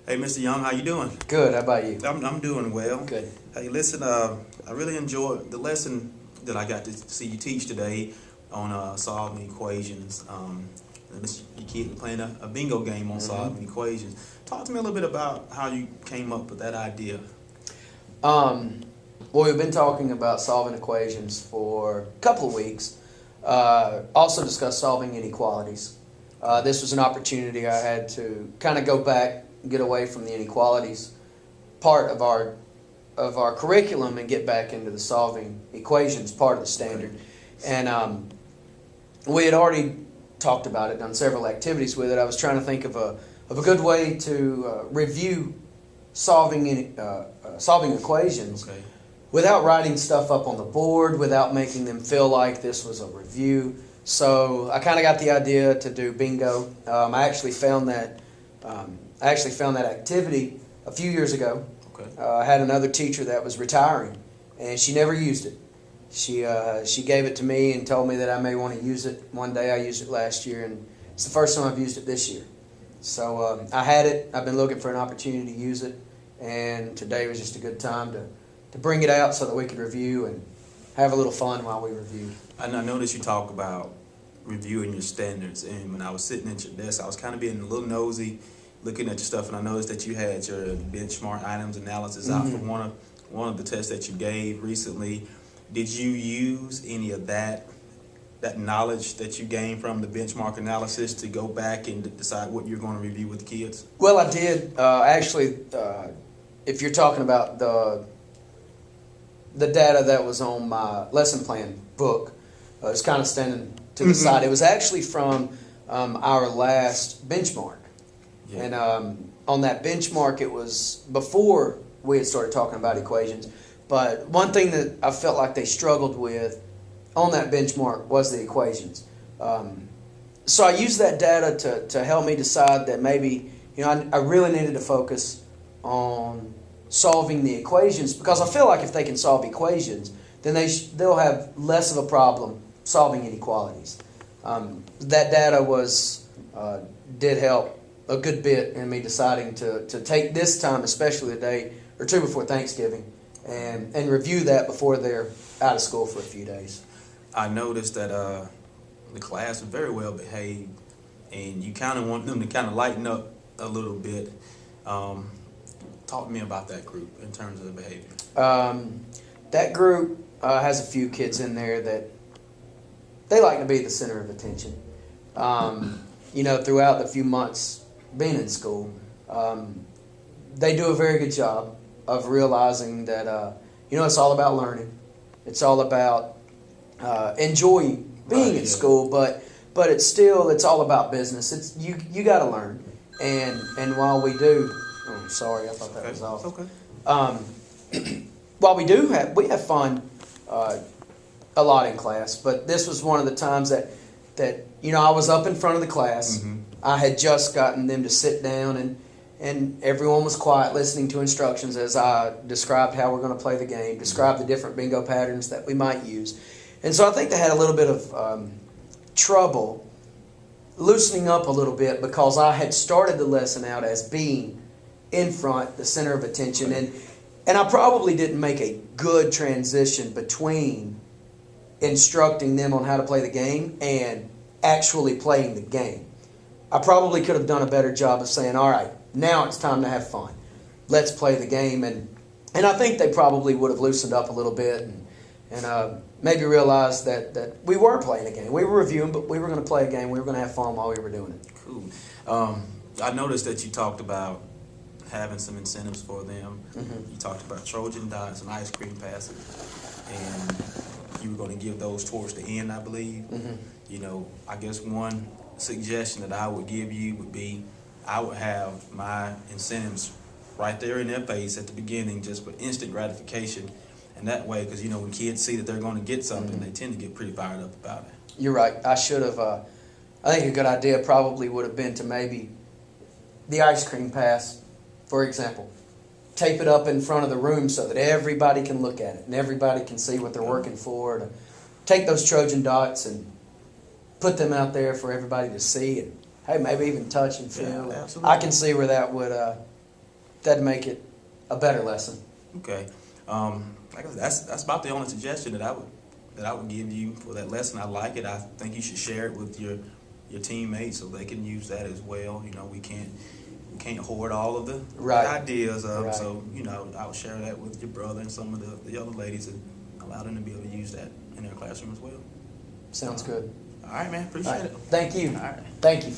Hey, Mr. Young, how you doing? Good. How about you? I'm doing well. Good. Hey, listen, I really enjoyed the lesson that I got to see you teach today on solving equations. You kid playing a bingo game on solving equations. Talk to me a little bit about how you came up with that idea. Um, well, we've been talking about solving equations for a couple of weeks. Also discussed solving inequalities. This was an opportunity I had to kind of go back, get away from the inequalities part of our curriculum and get back into the solving equations part of the standard. And we had already talked about it, done several activities with it. I was trying to think of a good way to review solving equations Okay. without writing stuff up on the board, without making them feel like this was a review. So I kind of got the idea to do bingo. I actually found that activity a few years ago. Okay. I had another teacher that was retiring, and she never used it. She gave it to me and told me that I may want to use it one day. I used it last year, and it's the first time I've used it this year. So I had it. I've been looking for an opportunity to use it, and today was just a good time to bring it out so that we could review and have a little fun while we reviewed. And I noticed you talk about reviewing your standards, and when I was sitting at your desk, I was kind of being a little nosy, looking at your stuff, and I noticed that you had your benchmark items analysis out for one of the tests that you gave recently. Did you use any of that knowledge that you gained from the benchmark analysis to go back and decide what you're going to review with the kids? Well, I did actually. If you're talking about the data that was on my lesson plan book, it's kind of standing to the side. It was actually from our last benchmark. Yeah. And on that benchmark, it was before we had started talking about equations. But one thing that I felt like they struggled with on that benchmark was the equations. So I used that data to help me decide that maybe I really needed to focus on solving the equations, because I feel like if they can solve equations, then they'll have less of a problem solving inequalities. That data did help a good bit in me deciding to take this time, especially a day or two before Thanksgiving, and review that before they're out of school for a few days. I noticed that the class was very well behaved, and you kind of want them to kind of lighten up a little bit. Talk to me about that group in terms of the behavior. That group has a few kids in there that they like to be the center of attention. Throughout the few months being in school, they do a very good job of realizing that it's all about learning. It's all about enjoying being at school, but it's all about business. It's you got to learn, and while we do, sorry, I thought that was off. Okay. While we have fun a lot in class, but this was one of the times that I was up in front of the class. Mm-hmm. I had just gotten them to sit down, and everyone was quiet, listening to instructions as I described how we're going to play the game, described the different bingo patterns that we might use. And so I think they had a little bit of trouble loosening up a little bit, because I had started the lesson out as being in front, the center of attention, and I probably didn't make a good transition between instructing them on how to play the game and actually playing the game. I probably could have done a better job of saying, all right, now it's time to have fun. Let's play the game. And I think they probably would have loosened up a little bit and maybe realized that we were playing a game. We were reviewing, but we were going to play a game. We were going to have fun while we were doing it. Cool. I noticed that you talked about having some incentives for them. Mm-hmm. You talked about Trojan dots and ice cream passes, and you were going to give those towards the end, I believe. Mm-hmm. I guess one suggestion that I would give you would be, I would have my incentives right there in their face at the beginning, just for instant gratification. And that way, because when kids see that they're going to get something, they tend to get pretty fired up about it. You're right. I should have. I think a good idea probably would have been to maybe the ice cream pass, for example. Tape it up in front of the room so that everybody can look at it and everybody can see what they're working for. To take those Trojan dots and put them out there for everybody to see, and hey, maybe even touch and feel. Yeah, absolutely. I can see where that that'd make it a better lesson. Okay. Like I said, that's about the only suggestion that I would give you for that lesson. I like it. I think you should share it with your teammates so they can use that as well. You know, we can't hoard all of the Right. ideas of. Right. So, you know, I would share that with your brother and some of the other ladies and allow them to be able to use that in their classroom as well. Sounds good. All right, man. All Appreciate right. it. Thank you. All right. Thank you.